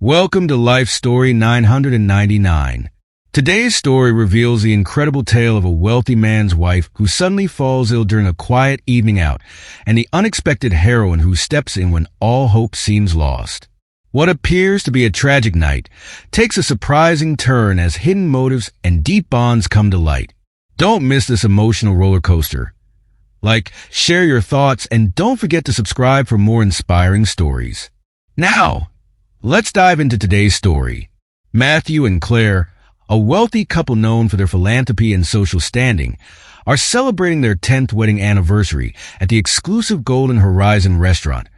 Welcome to Life Story 999. Today's story reveals the incredible tale of a wealthy man's wife who suddenly falls ill during a quiet evening out, and the unexpected heroine who steps in when all hope seems lost. What appears to be a tragic night takes a surprising turn as hidden motives and deep bonds come to light. Don't miss this emotional roller coaster. Like, share your thoughts, and don't forget to subscribe for more inspiring stories. Now, let's dive into today's story. Matthew and Claire, a wealthy couple known for their philanthropy and social standing, are celebrating their 10th wedding anniversary at the exclusive Golden Horizon restaurant,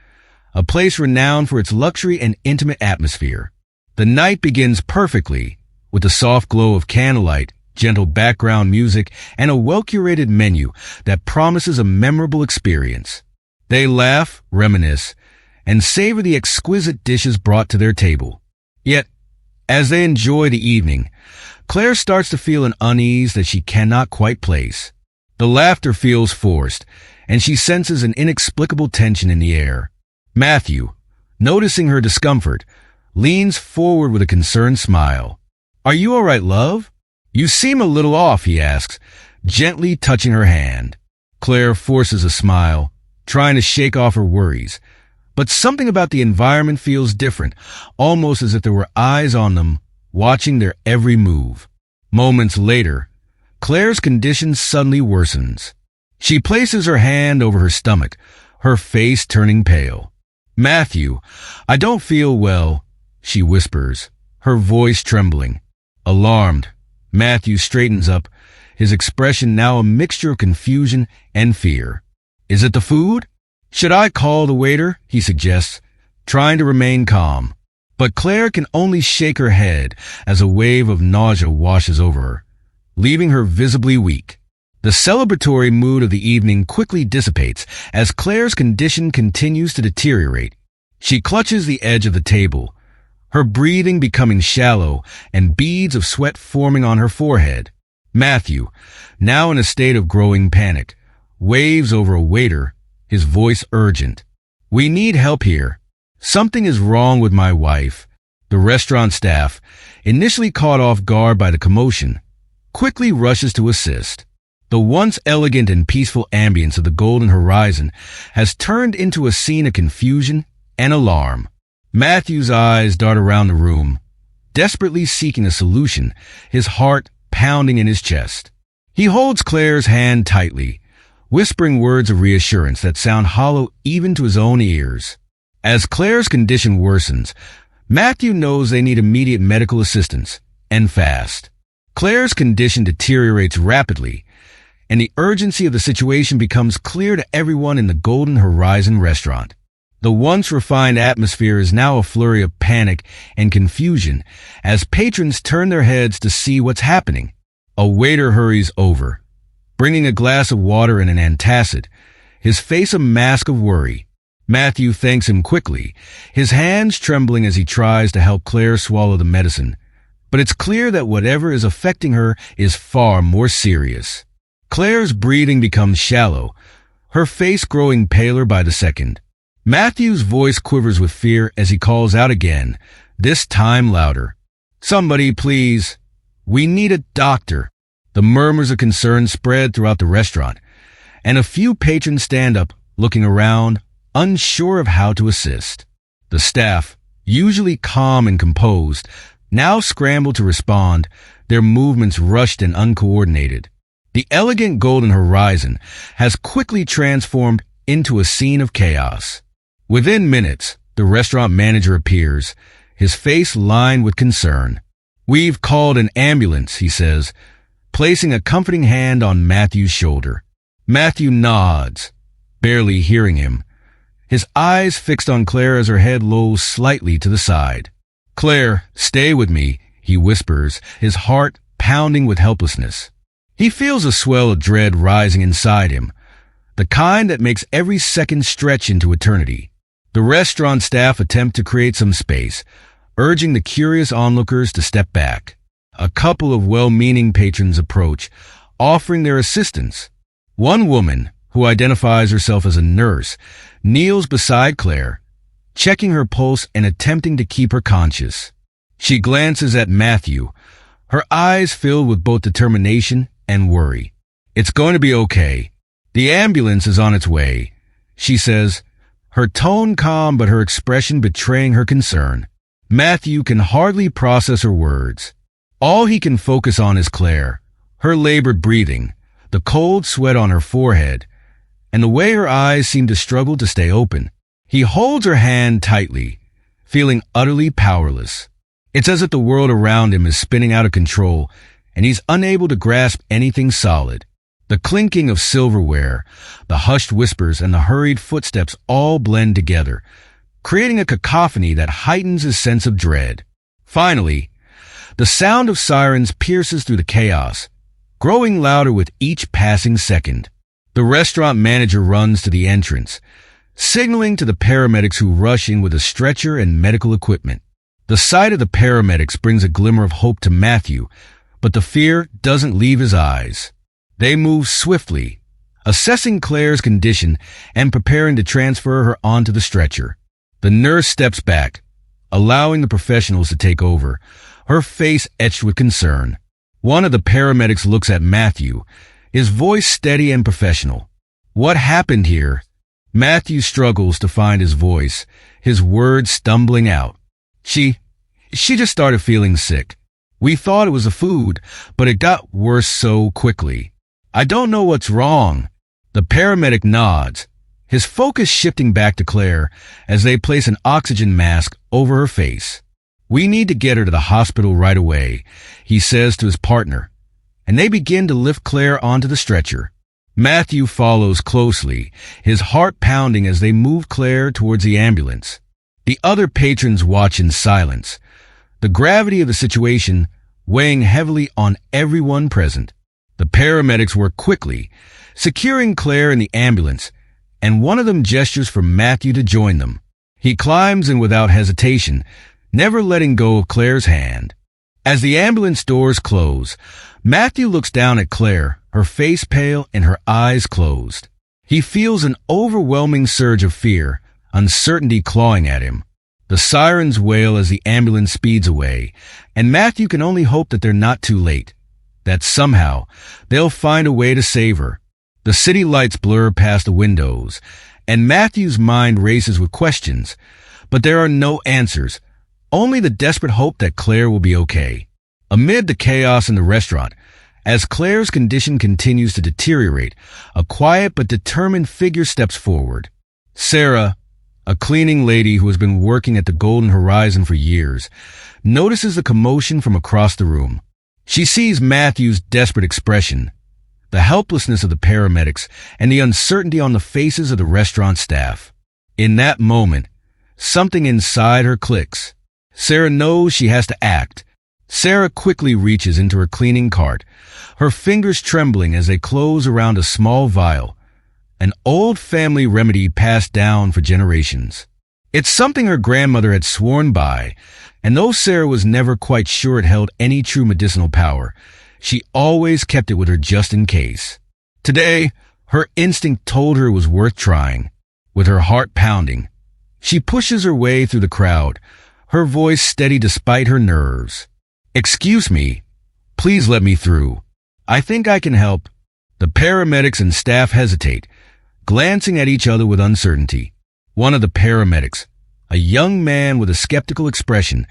a place renowned for its luxury and intimate atmosphere. The night begins perfectly with the soft glow of candlelight, gentle background music, and a well-curated menu that promises a memorable experience. They laugh, reminisce, and savor the exquisite dishes brought to their table. Yet, as they enjoy the evening, Claire starts to feel an unease that she cannot quite place. The laughter feels forced, and she senses an inexplicable tension in the air. Matthew, noticing her discomfort, leans forward with a concerned smile. "Are you all right, love? You seem a little off," he asks, gently touching her hand. Claire forces a smile, trying to shake off her worries. But something about the environment feels different, almost as if there were eyes on them, watching their every move. Moments later, Claire's condition suddenly worsens. She places her hand over her stomach, her face turning pale. "Matthew, I don't feel well," she whispers, her voice trembling. Alarmed, Matthew straightens up, his expression now a mixture of confusion and fear. "Is it the food? Should I call the waiter?" he suggests, trying to remain calm. But Claire can only shake her head as a wave of nausea washes over her, leaving her visibly weak. The celebratory mood of the evening quickly dissipates as Claire's condition continues to deteriorate. She clutches the edge of the table, her breathing becoming shallow and beads of sweat forming on her forehead. Matthew, now in a state of growing panic, waves over a waiter, his voice urgent. "We need help here. Something is wrong with my wife." The restaurant staff, initially caught off guard by the commotion, quickly rushes to assist. The once elegant and peaceful ambience of the Golden Horizon has turned into a scene of confusion and alarm. Matthew's eyes dart around the room, desperately seeking a solution, his heart pounding in his chest. He holds Claire's hand tightly, whispering words of reassurance that sound hollow even to his own ears. As Claire's condition worsens, Matthew knows they need immediate medical assistance, and fast. Claire's condition deteriorates rapidly, and the urgency of the situation becomes clear to everyone in the Golden Horizon restaurant. The once refined atmosphere is now a flurry of panic and confusion as patrons turn their heads to see what's happening. A waiter hurries over, bringing a glass of water and an antacid, his face a mask of worry. Matthew thanks him quickly, his hands trembling as he tries to help Claire swallow the medicine. But it's clear that whatever is affecting her is far more serious. Claire's breathing becomes shallow, her face growing paler by the second. Matthew's voice quivers with fear as he calls out again, this time louder. "Somebody, please. We need a doctor." The murmurs of concern spread throughout the restaurant, and a few patrons stand up, looking around, unsure of how to assist. The staff, usually calm and composed, now scramble to respond, their movements rushed and uncoordinated. The elegant Golden Horizon has quickly transformed into a scene of chaos. Within minutes, the restaurant manager appears, his face lined with concern. "We've called an ambulance," he says, placing a comforting hand on Matthew's shoulder. Matthew nods, barely hearing him, his eyes fixed on Claire as her head lolls slightly to the side. "Claire, stay with me," he whispers, his heart pounding with helplessness. He feels a swell of dread rising inside him, the kind that makes every second stretch into eternity. The restaurant staff attempt to create some space, urging the curious onlookers to step back. A couple of well-meaning patrons approach, offering their assistance. One woman, who identifies herself as a nurse, kneels beside Claire, checking her pulse and attempting to keep her conscious. She glances at Matthew, her eyes filled with both determination and worry. "It's going to be okay. The ambulance is on its way," she says, her tone calm but her expression betraying her concern. Matthew can hardly process her words. All he can focus on is Claire, her labored breathing, the cold sweat on her forehead, and the way her eyes seem to struggle to stay open. He holds her hand tightly, feeling utterly powerless. It's as if the world around him is spinning out of control, and he's unable to grasp anything solid. The clinking of silverware, the hushed whispers, and the hurried footsteps all blend together, creating a cacophony that heightens his sense of dread. Finally, the sound of sirens pierces through the chaos, growing louder with each passing second. The restaurant manager runs to the entrance, signaling to the paramedics who rush in with a stretcher and medical equipment. The sight of the paramedics brings a glimmer of hope to Matthew, but the fear doesn't leave his eyes. They move swiftly, assessing Claire's condition and preparing to transfer her onto the stretcher. The nurse steps back, allowing the professionals to take over, her face etched with concern. One of the paramedics looks at Matthew, his voice steady and professional. "What happened here?" Matthew struggles to find his voice, his words stumbling out. She just started feeling sick. We thought it was the food, but it got worse so quickly. I don't know what's wrong." The paramedic nods, his focus shifting back to Claire as they place an oxygen mask over her face. "We need to get her to the hospital right away," he says to his partner, and they begin to lift Claire onto the stretcher. Matthew follows closely, his heart pounding as they move Claire towards the ambulance. The other patrons watch in silence, the gravity of the situation weighing heavily on everyone present. The paramedics work quickly, securing Claire in the ambulance, and one of them gestures for Matthew to join them. He climbs in without hesitation, never letting go of Claire's hand. As the ambulance doors close, Matthew looks down at Claire, her face pale and her eyes closed. He feels an overwhelming surge of fear, uncertainty clawing at him. The sirens wail as the ambulance speeds away, and Matthew can only hope that they're not too late, that somehow they'll find a way to save her. The city lights blur past the windows, and Matthew's mind races with questions, but there are no answers, only the desperate hope that Claire will be okay. Amid the chaos in the restaurant, as Claire's condition continues to deteriorate, a quiet but determined figure steps forward. Sarah, a cleaning lady who has been working at the Golden Horizon for years, notices the commotion from across the room. She sees Matthew's desperate expression, the helplessness of the paramedics, and the uncertainty on the faces of the restaurant staff. In that moment, something inside her clicks. Sarah knows she has to act. Sarah quickly reaches into her cleaning cart, her fingers trembling as they close around a small vial, an old family remedy passed down for generations. It's something her grandmother had sworn by, and though Sarah was never quite sure it held any true medicinal power, she always kept it with her just in case. Today, her instinct told her it was worth trying. With her heart pounding, she pushes her way through the crowd, her voice steady despite her nerves. "Excuse me. Please let me through. I think I can help." The paramedics and staff hesitate, glancing at each other with uncertainty. One of the paramedics, a young man with a skeptical expression,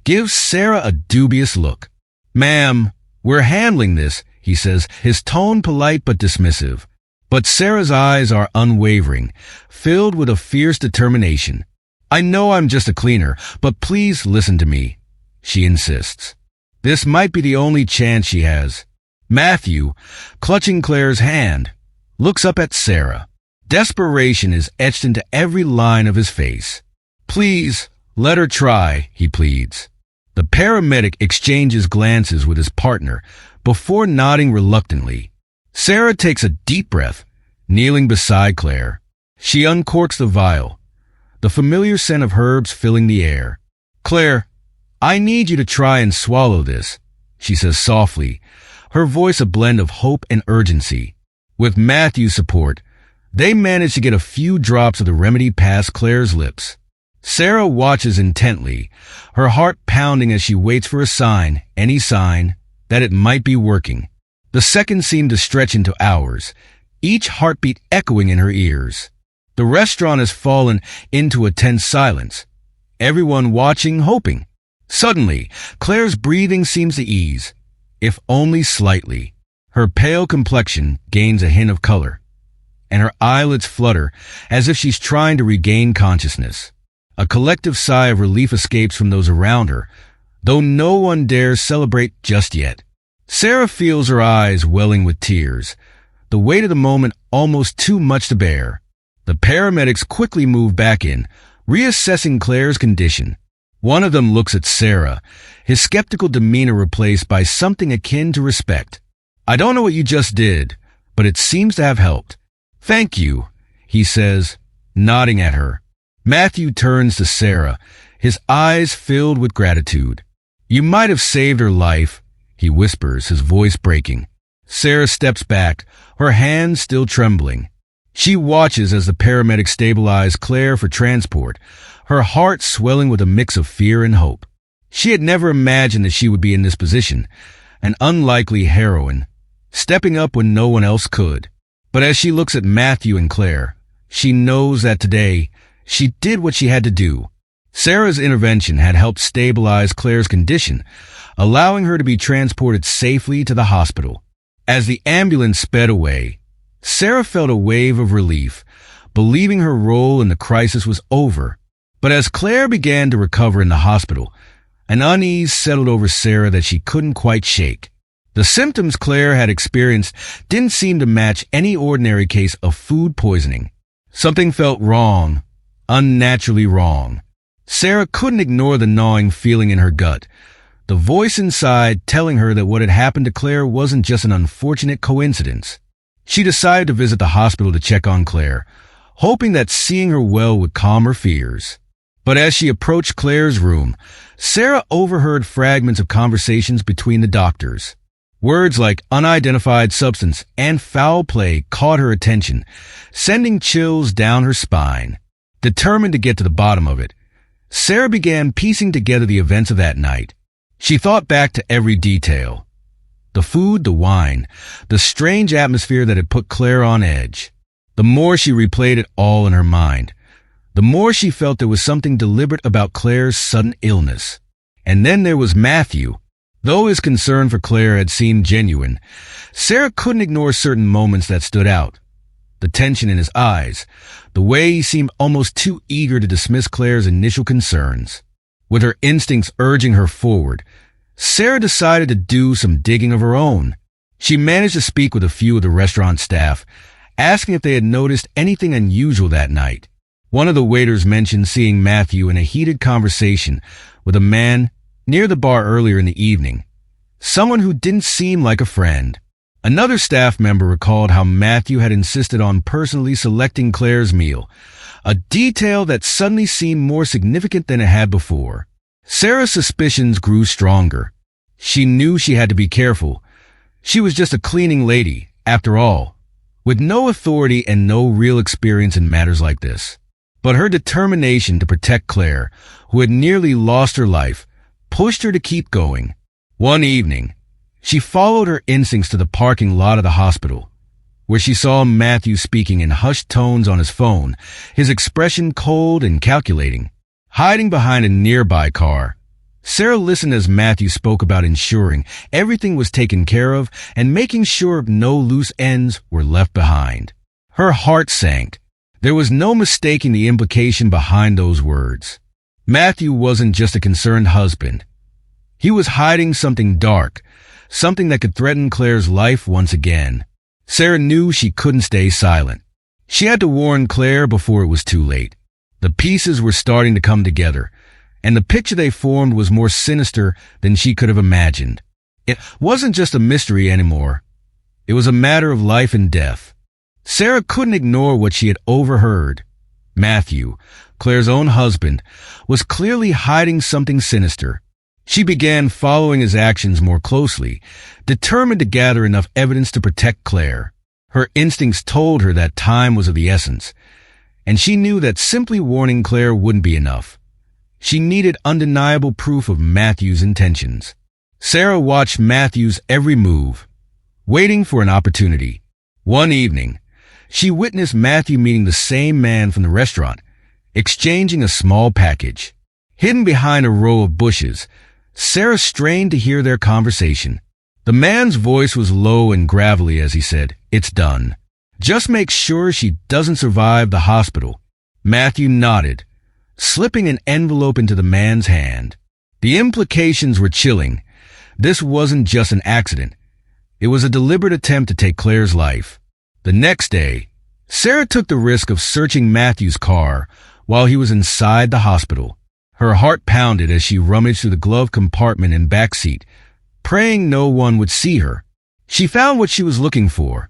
gives Sarah a dubious look. "Ma'am, we're handling this," he says, his tone polite but dismissive. But Sarah's eyes are unwavering, filled with a fierce determination. "I know I'm just a cleaner, but please listen to me," she insists. This might be the only chance she has. Matthew, clutching Claire's hand, looks up at Sarah. Desperation is etched into every line of his face. "Please, let her try," he pleads. The paramedic exchanges glances with his partner before nodding reluctantly. Sarah takes a deep breath, kneeling beside Claire. She uncorks the vial, the familiar scent of herbs filling the air. "Claire, I need you to try and swallow this," she says softly, her voice a blend of hope and urgency. With Matthew's support, they manage to get a few drops of the remedy past Claire's lips. Sarah watches intently, her heart pounding as she waits for a sign, any sign, that it might be working. The seconds seem to stretch into hours, each heartbeat echoing in her ears. The restaurant has fallen into a tense silence, everyone watching, hoping. Suddenly, Claire's breathing seems to ease, if only slightly. Her pale complexion gains a hint of color, and her eyelids flutter as if she's trying to regain consciousness. A collective sigh of relief escapes from those around her, though no one dares celebrate just yet. Sarah feels her eyes welling with tears, the weight of the moment almost too much to bear. The paramedics quickly move back in, reassessing Claire's condition. One of them looks at Sarah, his skeptical demeanor replaced by something akin to respect. "I don't know what you just did, but it seems to have helped." "Thank you," he says, nodding at her. Matthew turns to Sarah, his eyes filled with gratitude. "You might have saved her life," he whispers, his voice breaking. Sarah steps back, her hands still trembling. She watches as the paramedics stabilize Claire for transport, her heart swelling with a mix of fear and hope. She had never imagined that she would be in this position, an unlikely heroine, stepping up when no one else could. But as she looks at Matthew and Claire, she knows that today she did what she had to do. Sarah's intervention had helped stabilize Claire's condition, allowing her to be transported safely to the hospital. As the ambulance sped away, Sarah felt a wave of relief, believing her role in the crisis was over. But as Claire began to recover in the hospital, an unease settled over Sarah that she couldn't quite shake. The symptoms Claire had experienced didn't seem to match any ordinary case of food poisoning. Something felt wrong, unnaturally wrong. Sarah couldn't ignore the gnawing feeling in her gut, the voice inside telling her that what had happened to Claire wasn't just an unfortunate coincidence. She decided to visit the hospital to check on Claire, hoping that seeing her well would calm her fears. But as she approached Claire's room, Sarah overheard fragments of conversations between the doctors. Words like unidentified substance and foul play caught her attention, sending chills down her spine. Determined to get to the bottom of it, Sarah began piecing together the events of that night. She thought back to every detail. The food, the wine, the strange atmosphere that had put Claire on edge. The more she replayed it all in her mind, the more she felt there was something deliberate about Claire's sudden illness. And then there was Matthew. Though his concern for Claire had seemed genuine, Sarah couldn't ignore certain moments that stood out. The tension in his eyes, the way he seemed almost too eager to dismiss Claire's initial concerns. With her instincts urging her forward, Sarah decided to do some digging of her own. She managed to speak with a few of the restaurant staff, asking if they had noticed anything unusual that night. One of the waiters mentioned seeing Matthew in a heated conversation with a man near the bar earlier in the evening, someone who didn't seem like a friend. Another staff member recalled how Matthew had insisted on personally selecting Claire's meal, a detail that suddenly seemed more significant than it had before. Sarah's suspicions grew stronger. She knew she had to be careful. She was just a cleaning lady, after all, with no authority and no real experience in matters like this. But her determination to protect Claire, who had nearly lost her life, pushed her to keep going. One evening, she followed her instincts to the parking lot of the hospital, where she saw Matthew speaking in hushed tones on his phone, his expression cold and calculating. Hiding behind a nearby car, Sarah listened as Matthew spoke about ensuring everything was taken care of and making sure no loose ends were left behind. Her heart sank. There was no mistaking the implication behind those words. Matthew wasn't just a concerned husband. He was hiding something dark, something that could threaten Claire's life once again. Sarah knew she couldn't stay silent. She had to warn Claire before it was too late. The pieces were starting to come together, and the picture they formed was more sinister than she could have imagined. It wasn't just a mystery anymore. It was a matter of life and death. Sarah couldn't ignore what she had overheard. Matthew, Claire's own husband, was clearly hiding something sinister. She began following his actions more closely, determined to gather enough evidence to protect Claire. Her instincts told her that time was of the essence, and she knew that simply warning Claire wouldn't be enough. She needed undeniable proof of Matthew's intentions. Sarah watched Matthew's every move, waiting for an opportunity. One evening, she witnessed Matthew meeting the same man from the restaurant, exchanging a small package. Hidden behind a row of bushes, Sarah strained to hear their conversation. The man's voice was low and gravelly as he said, "It's done. Just make sure she doesn't survive the hospital." Matthew nodded, slipping an envelope into the man's hand. The implications were chilling. This wasn't just an accident. It was a deliberate attempt to take Claire's life. The next day, Sarah took the risk of searching Matthew's car while he was inside the hospital. Her heart pounded as she rummaged through the glove compartment and back seat, praying no one would see her. She found what she was looking for,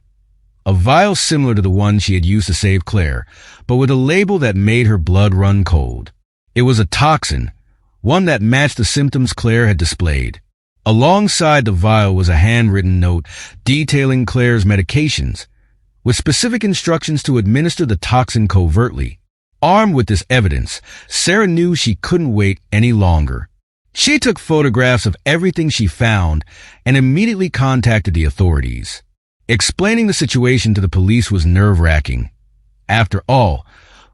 a vial similar to the one she had used to save Claire, but with a label that made her blood run cold. It was a toxin, one that matched the symptoms Claire had displayed. Alongside the vial was a handwritten note detailing Claire's medications, with specific instructions to administer the toxin covertly. Armed with this evidence, Sarah knew she couldn't wait any longer. She took photographs of everything she found and immediately contacted the authorities. Explaining the situation to the police was nerve-wracking. After all,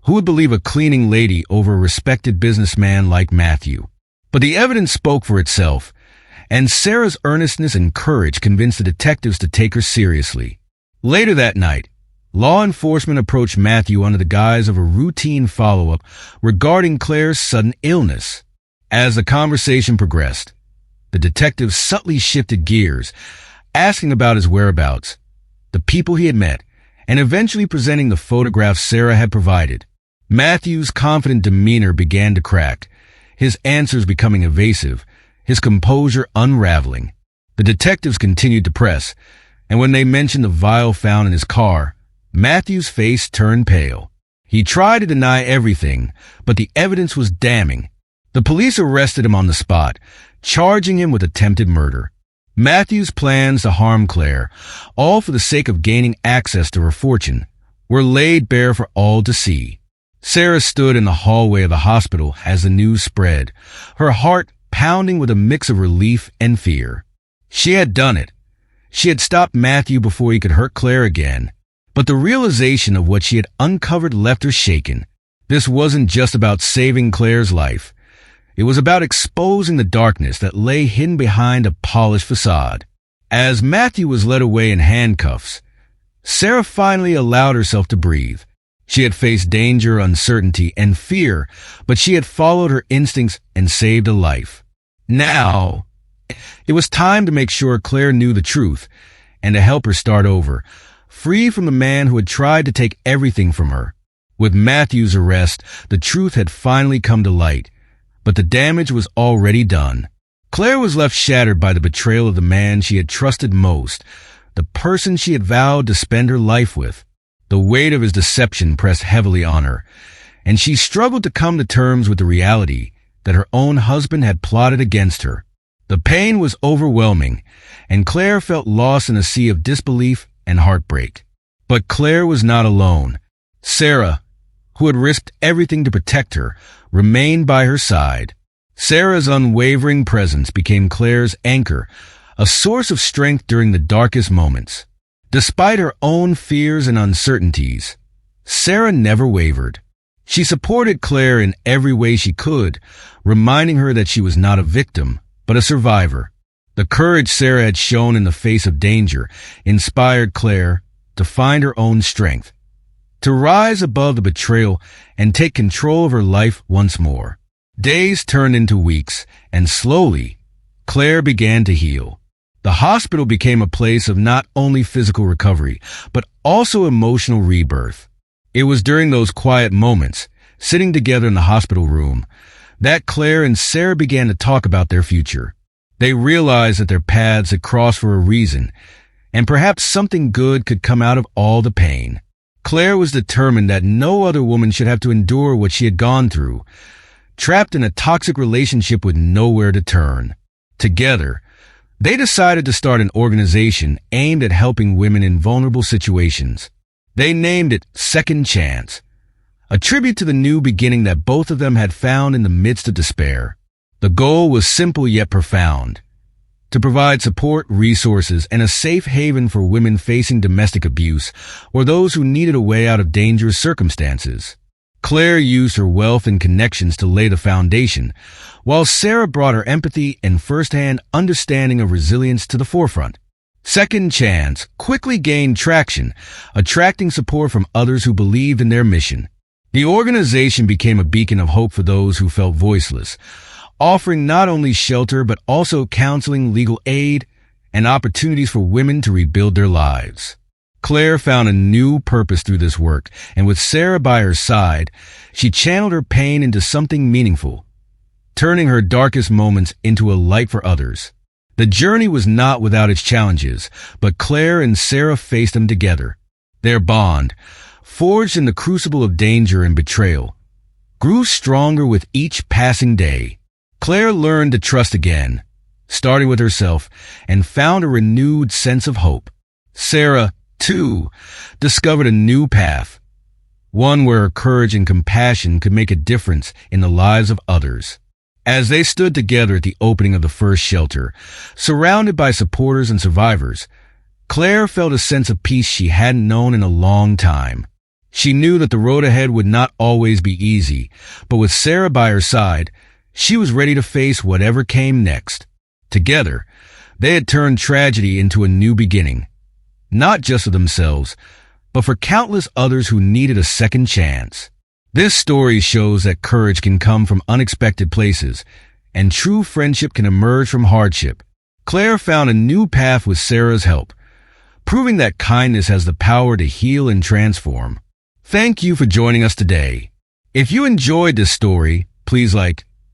who would believe a cleaning lady over a respected businessman like Matthew? But the evidence spoke for itself, and Sarah's earnestness and courage convinced the detectives to take her seriously. Later that night, law enforcement approached Matthew under the guise of a routine follow-up regarding Claire's sudden illness. As the conversation progressed, the detectives subtly shifted gears, asking about his whereabouts, the people he had met, and eventually presenting the photographs Sarah had provided. Matthew's confident demeanor began to crack, his answers becoming evasive, his composure unraveling. The detectives continued to press, and when they mentioned the vial found in his car, Matthew's face turned pale. He tried to deny everything, but the evidence was damning. The police arrested him on the spot, charging him with attempted murder. Matthew's plans to harm Claire, all for the sake of gaining access to her fortune, were laid bare for all to see. Sarah stood in the hallway of the hospital as the news spread, her heart pounding with a mix of relief and fear. She had done it. She had stopped Matthew before he could hurt Claire again. But the realization of what she had uncovered left her shaken. This wasn't just about saving Claire's life. It was about exposing the darkness that lay hidden behind a polished facade. As Matthew was led away in handcuffs, Sarah finally allowed herself to breathe. She had faced danger, uncertainty, and fear, but she had followed her instincts and saved a life. Now, it was time to make sure Claire knew the truth and to help her start over, free from the man who had tried to take everything from her. With Matthew's arrest, the truth had finally come to light, but the damage was already done. Claire was left shattered by the betrayal of the man she had trusted most, the person she had vowed to spend her life with. The weight of his deception pressed heavily on her, and she struggled to come to terms with the reality that her own husband had plotted against her. The pain was overwhelming, and Claire felt lost in a sea of disbelief and heartbreak. But Claire was not alone. Sarah, who had risked everything to protect her, remained by her side. Sarah's unwavering presence became Claire's anchor, a source of strength during the darkest moments. Despite her own fears and uncertainties, Sarah never wavered. She supported Claire in every way she could, reminding her that she was not a victim, but a survivor. The courage Sarah had shown in the face of danger inspired Claire to find her own strength, to rise above the betrayal and take control of her life once more. Days turned into weeks, and slowly, Claire began to heal. The hospital became a place of not only physical recovery, but also emotional rebirth. It was during those quiet moments, sitting together in the hospital room, that Claire and Sarah began to talk about their future. They realized that their paths had crossed for a reason, and perhaps something good could come out of all the pain. Claire was determined that no other woman should have to endure what she had gone through, trapped in a toxic relationship with nowhere to turn. Together, they decided to start an organization aimed at helping women in vulnerable situations. They named it Second Chance, a tribute to the new beginning that both of them had found in the midst of despair. The goal was simple yet profound: to provide support, resources, and a safe haven for women facing domestic abuse or those who needed a way out of dangerous circumstances. Claire used her wealth and connections to lay the foundation, while Sarah brought her empathy and first-hand understanding of resilience to the forefront. Second Chance quickly gained traction, attracting support from others who believed in their mission. The organization became a beacon of hope for those who felt voiceless, offering not only shelter but also counseling, legal aid, and opportunities for women to rebuild their lives. Claire found a new purpose through this work, and with Sarah by her side, she channeled her pain into something meaningful, turning her darkest moments into a light for others. The journey was not without its challenges, but Claire and Sarah faced them together. Their bond, forged in the crucible of danger and betrayal, grew stronger with each passing day. Claire learned to trust again, starting with herself, and found a renewed sense of hope. Sarah, too, discovered a new path, one where her courage and compassion could make a difference in the lives of others. As they stood together at the opening of the first shelter, surrounded by supporters and survivors, Claire felt a sense of peace she hadn't known in a long time. She knew that the road ahead would not always be easy, but with Sarah by her side, she was ready to face whatever came next. Together, they had turned tragedy into a new beginning, not just for themselves, but for countless others who needed a second chance. This story shows that courage can come from unexpected places, and true friendship can emerge from hardship. Claire found a new path with Sarah's help, proving that kindness has the power to heal and transform. Thank you for joining us today. If you enjoyed this story, please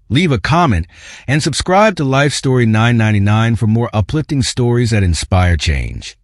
leave a comment, and subscribe to Life Story 999 for more uplifting stories that inspire change.